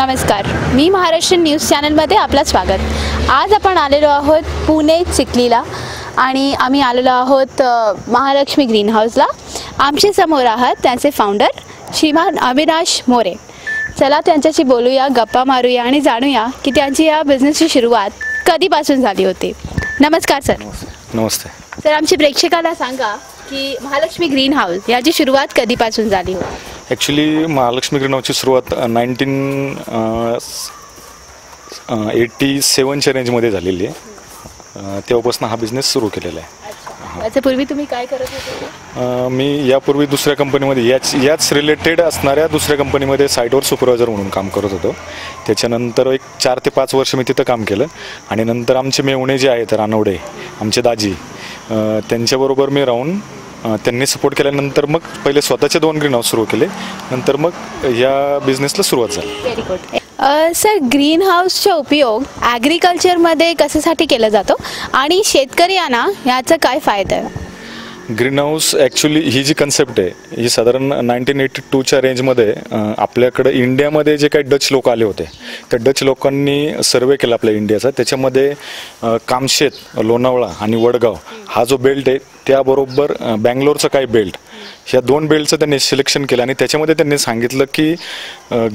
नमस्कार, मी महाराष्ट्र न्यूज चॅनलमध्ये आपलं स्वागत। आज आपण आलेलो आहोत पुणे चिखलीला आणि आम्ही आलेलो आहोत महालक्ष्मी ग्रीन हाऊसला। आमच्या समोर आहात त्यांचे फाउंडर श्रीमान अविनाश मोरे। चला त्यांच्याशी बोलूया, गप्पा मारूया आणि जाणूया की त्यांची या बिझनेसची सुरुवात कधीपासून झाली होती। नमस्कार सर। नमस्ते सर, आमच्या प्रेक्षकांना सांगा की महालक्ष्मी ग्रीन हाऊस याची सुरुवात कधीपासून झाली होती? ॲक्च्युली महालक्ष्मी ग्रीन हाऊसची सुरुवात 1987च्या रेंजमध्ये झालेली आहे। तेव्हापासून हा बिझनेस सुरू केलेला आहे। याच्यापूर्वी तुम्ही काय करत होते? मी यापूर्वी दुसऱ्या कंपनीमध्ये याच रिलेटेड असणाऱ्या दुसऱ्या कंपनीमध्ये साईटवर सुपरवायझर म्हणून काम करत होतो। त्याच्यानंतर एक 4 ते 5 वर्ष मी तिथं काम केलं आणि नंतर आमचे मेवणे जे आहेत रानवडे, आमचे दाजी, त्यांच्याबरोबर मी राहून त्यांनी सपोर्ट केल्यानंतर मग पहिले स्वतःचे 2 ग्रीन हाऊस सुरू केले, नंतर मग या बिझनेसला सुरुवात झाली। Very good. सर, ग्रीन हाऊसचा उपयोग ॲग्रिकल्चरमध्ये कशासाठी केला जातो आणि शेतकऱ्यांना याचा काय फायदा आहे? ग्रीन हाऊस ॲक्च्युली ही जी कन्सेप्ट आहे ही साधारण 1982च्या रेंजमध्ये आपल्याकडे इंडियामध्ये जे काही डच लोक आले होते त्या डच लोकांनी सर्वे केला आपल्या इंडियाचा। त्याच्यामध्ये कामशेत, लोणावळा आणि वडगाव हा जो बेल्ट आहे त्याबरोबर बँगलोरचं काही बेल्ट, ह्या 2 बेल्टचं त्यांनी सिलेक्शन केलं आणि त्याच्यामध्ये त्यांनी सांगितलं की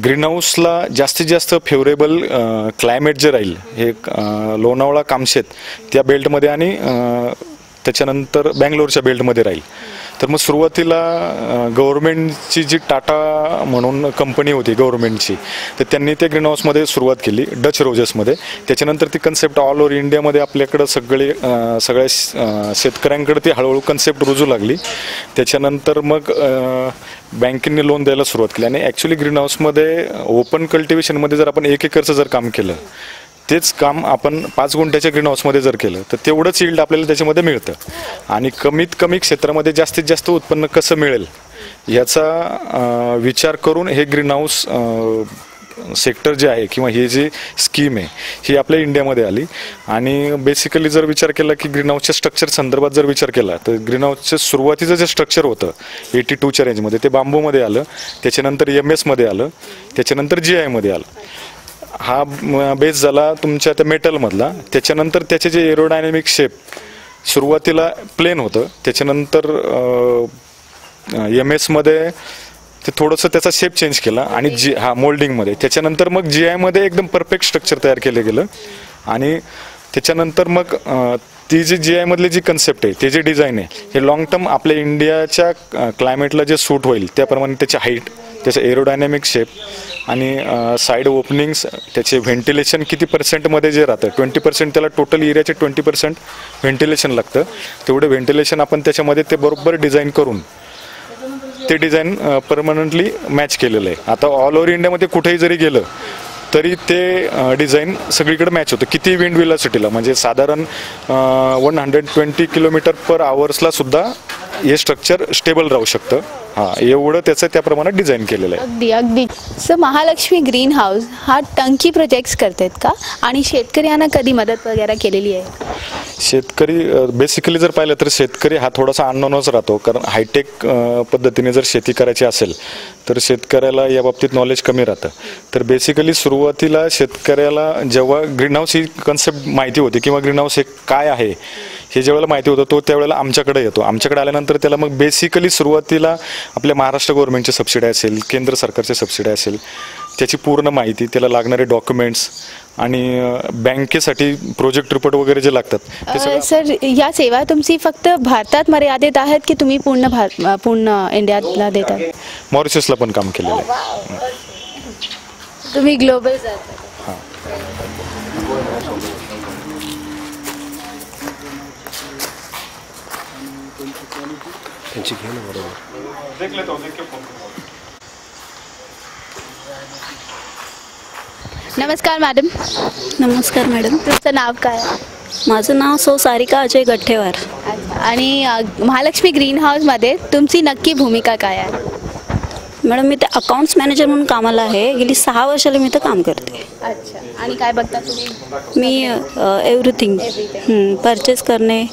ग्रीन हाऊसला जास्तीत जास्त फेवरेबल क्लायमेट जे राहील हे लोणावळा, कामशेत त्या बेल्टमध्ये आणि त्याच्यानंतर बँगलोरच्या बेल्टमध्ये राहील। तर मग सुरुवातीला गव्हर्नमेंटची जी टाटा म्हणून कंपनी होती गव्हर्नमेंटची, तर त्यांनी ते ग्रीन हाऊसमध्ये सुरुवात केली डच रोजेसमध्ये। त्याच्यानंतर ती कन्सेप्ट ऑल ओव्हर इंडियामध्ये आपल्याकडं सगळ्या शेतकऱ्यांकडे ती हळूहळू कन्सेप्ट रुजू लागली। त्याच्यानंतर मग बँकेने लोन द्यायला सुरुवात केली आणि ॲक्च्युली ग्रीन हाऊसमध्ये ओपन कल्टिवेशनमध्ये जर आपण 1 एकरचं जर काम केलं, तेच काम आपण 5 गुंठ्याच्या ग्रीन हाऊसमध्ये जर केलं तर तेवढंच यील्ड आपल्याला त्याच्यामध्ये मिळतं आणि कमीत कमी क्षेत्रामध्ये जास्तीत जास्त उत्पन्न कसं मिळेल याचा विचार करून हे ग्रीन हाऊस सेक्टर जे आहे किंवा ही जी स्कीम आहे ही आपल्या इंडियामध्ये आली। आणि बेसिकली जर विचार केला की ग्रीन हाऊसच्या स्ट्रक्चर संदर्भात जर विचार केला तर ग्रीन हाऊसचं सुरुवातीचं जे स्ट्रक्चर होतं 82च्या रेंजमध्ये ते बांबूमध्ये आलं, त्याच्यानंतर MS मध्ये आलं, त्याच्यानंतर GI मध्ये आलं। हा बेस झाला तुमच्या त्या मेटलमधला। त्याच्यानंतर त्याचे जे एरोडायनॅमिक शेप सुरुवातीला प्लेन होतं, त्याच्यानंतर MS मध्ये ते थोडंसं त्याचा शेप चेंज केला आणि मोल्डिंगमध्ये, त्याच्यानंतर मग GI मध्ये एकदम परफेक्ट स्ट्रक्चर तयार केलं गेलं आणि त्याच्यानंतर मग ती जी GI मधली जी कन्सेप्ट आहे ते जे डिझाईन आहे हे लॉंग टर्म आपल्या इंडियाच्या क्लायमेटला जे सूट होईल त्याप्रमाणे त्याची हाईट, त्याचं एरोडायनॅमिक शेप आणि साईड ओपनिंग्स, त्याचे व्हेंटिलेशन किती पर्सेंटमध्ये जे राहतं 20% त्याला टोटल एरियाचे 20% व्हेंटिलेशन लागतं, तेवढं व्हेंटिलेशन आपण त्याच्यामध्ये ते बरोबर डिझाईन करून ते डिझाईन परमनंटली मॅच केलेलं आहे। आता ऑल ओव्हर इंडियामध्ये कुठेही जरी गेलं तरी ते डिझाईन सगळीकडे मॅच होतं, किती विंड व्हेलॉसिटीला, म्हणजे साधारण 120 km/h सुद्धा हे स्ट्रक्चर स्टेबल राहू शकतं। एवढं त्याचं त्याप्रमाणे डिझाईन केलेलं आहे। अगदी अगदी। सर, महालक्ष्मी ग्रीन हाऊस हा टंकी प्रोजेक्ट्स करतात का आणि शेतकऱ्यांना कधी मदत वगैरे केलेली आहे? शेतकरी बेसिकली जर पाहिलं तर शेतकरी हा थोडासा अननोनच राहतो, कारण हायटेक पद्धतीने जर शेती करायची असेल तर शेतकऱ्याला या बाबतीत नॉलेज कमी राहतं। तर बेसिकली सुरुवातीला शेतकऱ्याला जेव्हा ग्रीन हाऊस ही कन्सेप्ट माहिती होती किंवा ग्रीन हाऊस हे काय आहे हे ज्यावेळेला माहिती होतं तो त्यावेळेला आमच्याकडे येतो। आमच्याकडे आल्यानंतर त्याला मग बेसिकली सुरुवातीला आपल्या महाराष्ट्र गव्हर्नमेंटची सबसिडी असेल, केंद्र सरकारची सबसिडी असेल, त्याची पूर्ण माहिती, त्याला लागणारे डॉक्युमेंट्स आणि बँकेसाठी प्रोजेक्ट रिपोर्ट वगैरे जे लागतात। सर, या सेवा तुमची फक्त भारतात मर्यादित आहेत की तुम्ही पूर्ण इंडियाला देतात? मॉरिशसला पण काम केलेलं आहे। तुम्ही ग्लोबल जातात? हां। नमस्कार मॅडम। नमस्कार मॅडम। तुमचं नाव काय? माझं नाव सौ सारिका अजय गठ्ठेवार। आणि महालक्ष्मी ग्रीन हाऊसमध्ये तुमची नक्की भूमिका काय आहे? मॅडम मी ते अकाउंट्स मॅनेजर म्हणून कामाला आहे. गेली 6 वर्षाला मी इथं काम करते. अच्छा. आणि काय बघता तुम्ही? मी एव्हरीथिंग परचेस करणे,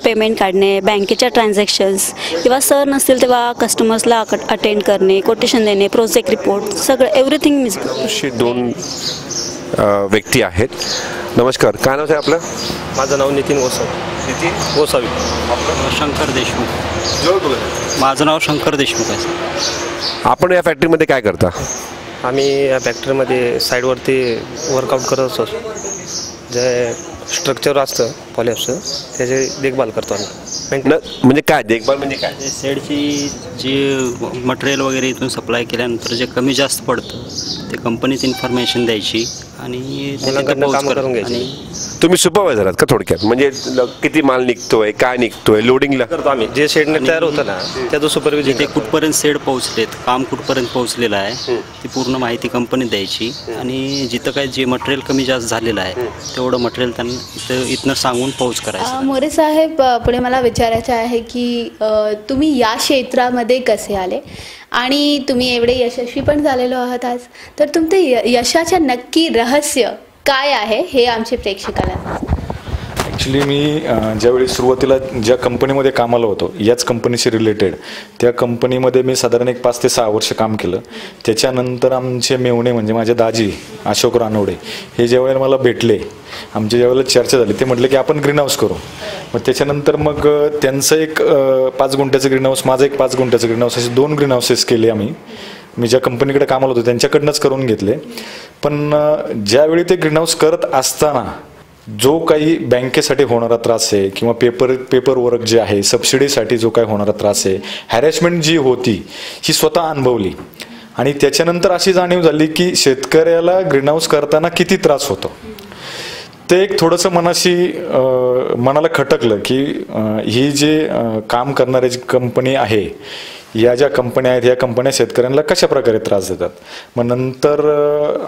पेमेंट काढणे, बँकेच्या ट्रान्झॅक्शन्स किंवा सर नसतील तेव्हा कस्टमर्सला अटेंड करणे, कोटेशन देणे, प्रोजेक्ट रिपोर्ट सगळं एव्हरीथिंग मीच बघते. अशी 2 व्यक्ती आहेत. नमस्कार, काय नाव आहे आपलं? माझं नाव नितीन गोसावी. शंकर देशमुख. माझं नाव शंकर देशमुख आहे. आपण या फॅक्टरीमध्ये काय करता? आम्ही या फॅक्टरीमध्ये साईडवरती वर्कआउट करत असतो. जे स्ट्रक्चर असतं पॉलिहाऊसचं त्याची देखभाल करतो आम्ही. म्हणजे काय देखभाल म्हणजे काय? सेडची जी मटेरियल वगैरे इथून सप्लाय केल्यानंतर जे कमी जास्त पडतं ते कंपनीत इन्फॉर्मेशन द्यायची आणि मुलांकडनं कामं करून घ्यायची. तुम्ही सुपरवायझर आहात का थोडक्यात? म्हणजे किती माल निघतोय, काय निघतोय, लोडिंगला करतो आम्ही. जे शेडने तयार होतं ना त्याचं सुपरविजन ते कुठपर्यंत सेड पोहोचलेत, काम कुठपर्यंत पोहोचलेलं आहे ती पूर्ण माहिती कंपनीत द्यायची आणि जिथं काय जे मटेरियल कमी जास्त झालेलं आहे तेवढं मटेरियल त्यांना इथनं सांगून पोहोच करायचं. मोरे साहेब, पुढे मला विचारायचं आहे की तुम्ही या क्षेत्रामध्ये कसे आले आणि तुम्ही एवढे यशस्वी पण झालेलो आहात आज, तर तुमचं यशाचं नक्की रहस्य काय आहे हे आमचे प्रेक्षकाला. ॲक्च्युली मी ज्यावेळी सुरुवातीला ज्या कंपनीमध्ये कामाला होतो याच कंपनीशी रिलेटेड त्या कंपनीमध्ये मी साधारण एक 5 ते 6 वर्ष काम केलं. त्याच्यानंतर आमचे मेवणे म्हणजे माझे दाजी अशोक रानवडे हे ज्यावेळेला मला भेटले, आमची ज्यावेळेला चर्चा झाली, ते म्हटले की आपण ग्रीन हाऊस करू. मग त्याच्यानंतर मग त्यांचं एक 5 गुंठ्याचं ग्रीन हाऊस, माझं एक 5 गुंठ्याचं ग्रीन हाऊस, असे 2 ग्रीन हाऊसेस केले आम्ही. मी ज्या कंपनीकडे कामाला होतो त्यांच्याकडनंच करून घेतले. पण ज्यावेळी ते ग्रीन हाऊस करत असताना जो काही बँकेसाठी होणारा त्रास आहे किंवा पेपर वर्क जे आहे, सबसिडीसाठी जो काही होणारा त्रास आहे, हॅरेसमेंट जी होती ही स्वतः अनुभवली. आणि त्याच्यानंतर अशी जाणीव झाली की शेतकऱ्याला ग्रीन हाऊस करताना किती त्रास होतो. ते एक थोडंसं मनाला खटकलं की ही जे काम करणारी जी कंपनी आहे, या ज्या कंपन्या आहेत, या कंपन्या शेतकऱ्यांना कशा प्रकारे त्रास देतात. मग नंतर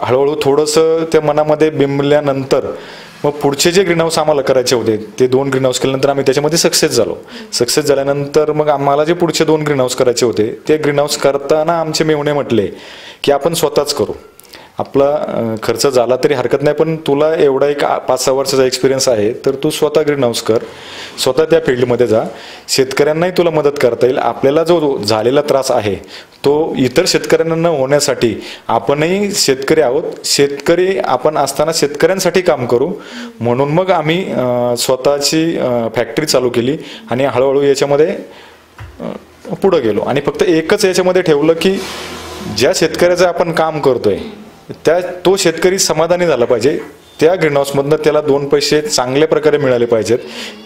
हळूहळू थोडंसं त्या मनामध्ये बिंबल्यानंतर मग पुढचे जे ग्रीन हाऊस आम्हाला करायचे होते ते 2 ग्रीन हाऊस केल्यानंतर आम्ही त्याच्यामध्ये सक्सेस झालो. सक्सेस झाल्यानंतर मग आम्हाला जे पुढचे 2 ग्रीन हाऊस करायचे होते ते ग्रीन हाऊस करताना आमचे मेवणे म्हटले की आपण स्वतःच करू. आपला खर्च झाला तरी हरकत नाही, पण तुला एवढा एक 5-6 वर्षाचा एक्सपिरियन्स आहे तर तू स्वतः ग्रीन हाऊस कर, स्वतः त्या फील्डमध्ये जा, शेतकऱ्यांनाही तुला मदत करता येईल. आपल्याला जो झालेला त्रास आहे तो इतर शेतकऱ्यांना न होण्यासाठी आपणही शेतकरी आहोत, शेतकरी आपण असताना शेतकऱ्यांसाठी काम करू म्हणून मग आम्ही स्वतःची फॅक्टरी चालू केली आणि हळूहळू याच्यामध्ये पुढं गेलो. आणि फक्त एकच याच्यामध्ये ठेवलं की ज्या शेतकऱ्याचं आपण काम करतोय तो शेतकरी समाधानी झाला पाहिजे. त्या ग्रीन हाऊसमधनं त्याला 2 पैसे चांगल्या प्रकारे मिळाले पाहिजेत.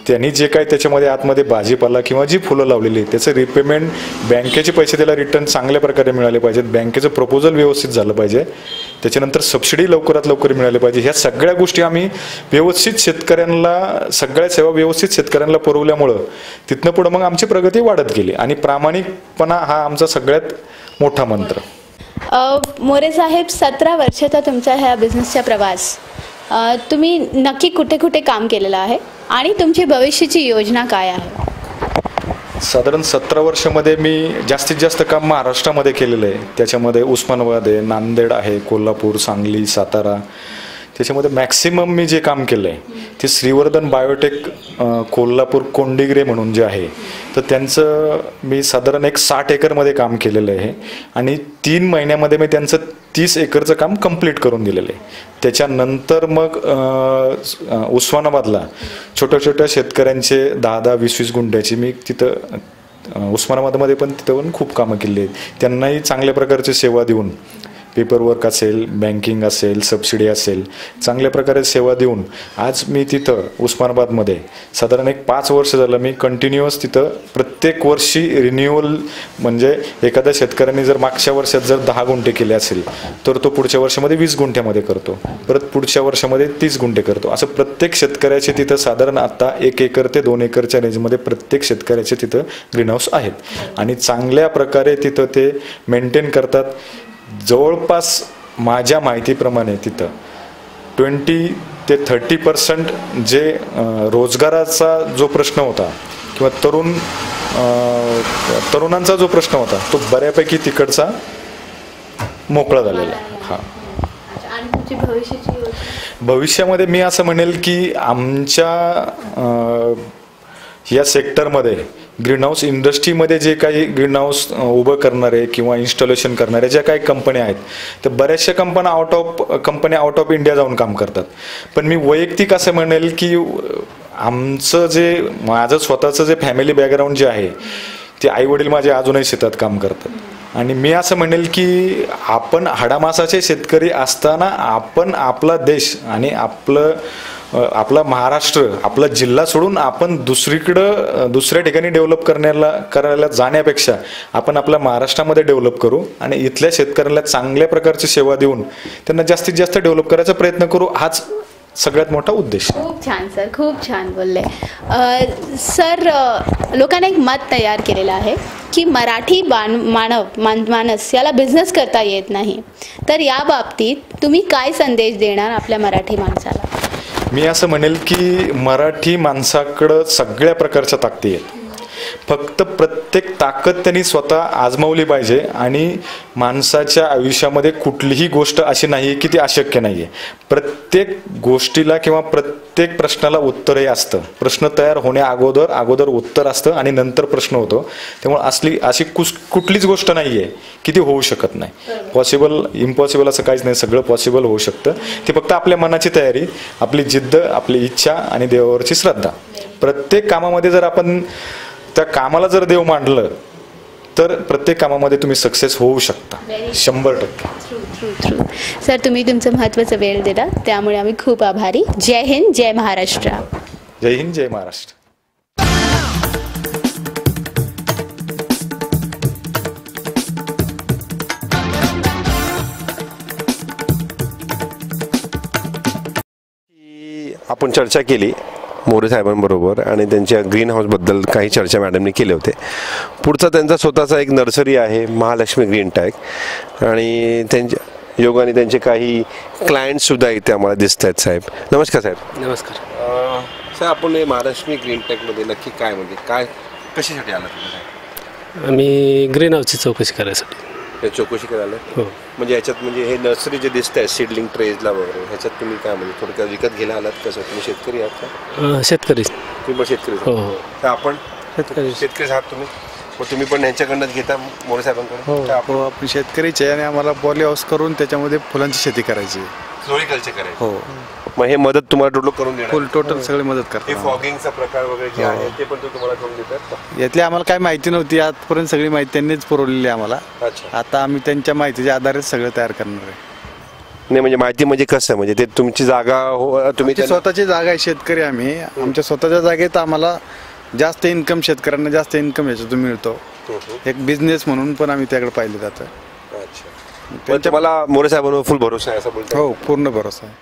त्यांनी जे काही त्याच्यामध्ये आतमध्ये भाजीपाला किंवा जी फुलं लावलेली त्याचं रिपेमेंट, बँकेचे पैसे त्याला रिटर्न चांगल्या प्रकारे मिळाले पाहिजेत. बँकेचं प्रपोजल व्यवस्थित झालं पाहिजे. त्याच्यानंतर सबसिडी लवकरात लवकर मिळाली पाहिजे. ह्या सगळ्या गोष्टी आम्ही व्यवस्थित शेतकऱ्यांना, सगळ्या सेवा व्यवस्थित शेतकऱ्यांना पुरवल्यामुळं तिथनं पुढं मग आमची प्रगती वाढत गेली. आणि प्रामाणिकपणा हा आमचा सगळ्यात मोठा मंत्र. मोरे साहेब, 17 वर्षाचा तुमचा ह्या बिझनेसचा प्रवास, तुम्ही नक्की कुठे कुठे काम केलेलं आहे आणि तुमची भविष्याची योजना काय आहे? साधारण 17 वर्षामध्ये मी जास्तीत जास्त काम महाराष्ट्रामध्ये केलेलं आहे. त्याच्यामध्ये उस्मानाबाद आहे, नांदेड आहे, कोल्हापूर, सांगली, सातारा. त्याच्यामध्ये मॅक्सिमम मी जे काम केलं आहे ते श्रीवर्धन बायोटेक कोल्हापूर कोंडिग्रे म्हणून जे आहे तर त्यांचं मी साधारण एक 60 एकरमध्ये काम केलेलं आहे आणि 3 महिन्यामध्ये मी त्यांचं 30 एकरचं काम कंप्लीट करून दिलेलं आहे. त्याच्यानंतर मग उस्मानाबादला छोट्या छोट्या शेतकऱ्यांचे 10-10, 20-20 गुंठ्याची मी तिथं उस्मानाबादमध्ये पण तिथं पण खूप कामं केली आहेत. त्यांनाही चांगल्या प्रकारची सेवा देऊन, पेपरवर्क असेल, बँकिंग असेल, सबसिडी असेल, चांगल्या प्रकारे सेवा देऊन आज मी तिथं उस्मानाबादमध्ये साधारण एक 5 वर्ष झालं मी कंटिन्युअस तिथं प्रत्येक वर्षी रिन्युअल, म्हणजे एखाद्या शेतकऱ्यांनी जर मागच्या वर्षात जर 10 गुंठे केले असेल तर तो पुढच्या वर्षामध्ये 20 गुंठ्यामध्ये करतो, परत पुढच्या वर्षामध्ये 30 गुंठे करतो. असं प्रत्येक शेतकऱ्याचे तिथं साधारण आता 1 एकर ते 2 एकरच्या रेंजमध्ये प्रत्येक शेतकऱ्याचे तिथं ग्रीन हाऊस आहेत आणि चांगल्या प्रकारे तिथं ते मेंटेन करतात. जवळपास माझ्या माहितीप्रमाणे तिथं 20 ते 30% जे रोजगाराचा जो प्रश्न होता किंवा तरुणांचा जो प्रश्न होता तो बऱ्यापैकी तिकडचा मोकळा झालेला आहे. हां, आणि तुमची भविष्याची योजना? भविष्यामध्ये मी असं म्हणेल की आमच्या या सेक्टरमध्ये ग्रीनहाऊस इंडस्ट्रीमध्ये जे काही ग्रीनहाऊस उभं करणारे किंवा इन्स्टॉलेशन करणारे ज्या काही कंपन्या आहेत तर बऱ्याचशा कंपन्या आउट ऑफ इंडिया जाऊन काम करतात. पण मी वैयक्तिक असं म्हणेल की माझं स्वतःचं जे फॅमिली बॅकग्राऊंड जे आहे ते आईवडील माझे अजूनही शेतात काम करतात आणि मी असं म्हणेल की आपण हाडामासाचे शेतकरी असताना आपण आपला देश आणि आपला महाराष्ट्र, आपला जिल्हा सोडून आपण दुसऱ्या ठिकाणी डेव्हलप करायला जाण्यापेक्षा आपण आपल्या महाराष्ट्रामध्ये डेव्हलप करू आणि इथल्या शेतकऱ्यांना चांगल्या प्रकारची सेवा देऊन त्यांना जास्तीत जास्त डेव्हलप करायचा प्रयत्न करू. हाच सगळ्यात मोठा उद्देश. खूप छान सर, खूप छान बोलले सर. लोकांनी एक मत तयार केलेलं आहे की मराठी माणूस याला बिझनेस करता येत नाही, तर या बाबतीत तुम्ही काय संदेश देणार आपल्या मराठी माणसाला? मी असं म्हणेल की मराठी माणसाकडं सगळ्या प्रकारच्या ताकदी आहेत, फक्त प्रत्येक ताकद त्यांनी स्वतः आजमावली पाहिजे. आणि माणसाच्या आयुष्यामध्ये कुठलीही गोष्ट अशी नाही की ती अशक्य नाही आहे. प्रत्येक गोष्टीला किंवा प्रत्येक प्रश्नाला उत्तरही असतं. प्रश्न तयार होण्या अगोदर उत्तर असतं आणि नंतर प्रश्न होतो. त्यामुळे अशी कुठलीच गोष्ट नाही आहे की ती होऊ शकत नाही. इम्पॉसिबल असं काहीच नाही, सगळं पॉसिबल होऊ शकतं. ते फक्त आपल्या मनाची तयारी, आपली जिद्द, आपली इच्छा आणि देवावरची श्रद्धा. प्रत्येक कामामध्ये जर आपण त्या कामाला जर देव मांडलं तर प्रत्येक कामामध्ये तुम्ही सक्सेस होऊ शकता 100%. सर, तुम्ही तुमचं महत्त्वाचा वेळ दिला त्यामुळे आम्ही खूप आभारी. जय हिंद, जय महाराष्ट्र. जय हिंद, जय महाराष्ट्र. आपण चर्चा केली मोरे साहेबांबरोबर आणि त्यांच्या ग्रीन हाऊसबद्दल काही चर्चा मॅडमने केले होते. पुढचा त्यांचा स्वतःचा एक नर्सरी आहे महालक्ष्मी ग्रीन टॅक आणि त्यांच्या योगाने त्यांचे काही क्लायंटसुद्धा इथे आम्हाला दिसत आहेत. साहेब नमस्कार. साहेब नमस्कार. साहेब, आपण महालक्ष्मी ग्रीन टॅकमध्ये नक्की काय कशासाठी आला तुम्ही? आम्ही ग्रीन हाऊसची चौकशी करायसाठी. चौकशी करायला? हो. म्हणजे याच्यात हे नर्सरी जे दिसत आहे सीडलिंग ट्रेजला वगैरे, ह्याच्यात तुम्ही काय म्हणजे थोडक्यात विकत घ्यायला आलात कसं? तुम्ही शेतकरी आहात का? शेतकरी. तुम्ही पण शेतकरी? हो हो. तर आपण शेतकरी आहात तुम्ही? मग तुम्ही पण ह्यांच्याकडनंच घेता मोरे साहेबांकडून? हो, आपण शेतकरीच आहे आणि आम्हाला पॉली हाऊस करून त्याच्यामध्ये फुलांची शेती करायची. फ्लोरिकल्चर करायचं? हो. मग हे मदत तुम्हाला टोटल करून देणार? फुल टोटल सगळी मदत हे करतात. फॉगिंगचा प्रकार वगैरे जे आहे ते पण तुम्हाला करून देतात? यातली आम्हाला काय माहिती नव्हती, आजपर्यंत सगळी माहिती त्यांनीच पुरवलेली आहे आम्हाला. अच्छा. आता आम्ही त्यांच्या माहितीच्या आधारे सगळं तयार करणार आहे. नाही म्हणजे माहिती म्हणजे कसं, म्हणजे ते तुमची जागा तुम्ही आमची स्वतःची जागा आहे, शेतकरी आम्ही. आमच्या स्वतःच्या जागेत आम्हाला जास्त इन्कम, शेतकऱ्यांना जास्त इन्कम याच्यातून मिळतो. एक बिझनेस म्हणून पण आम्ही त्याकडे पाहिलं जातं. अच्छा. तुम्हाला मोरे साहेबांवर फुल भरोसा आहे असं बोलतो? हो, पूर्ण भरोसा आहे.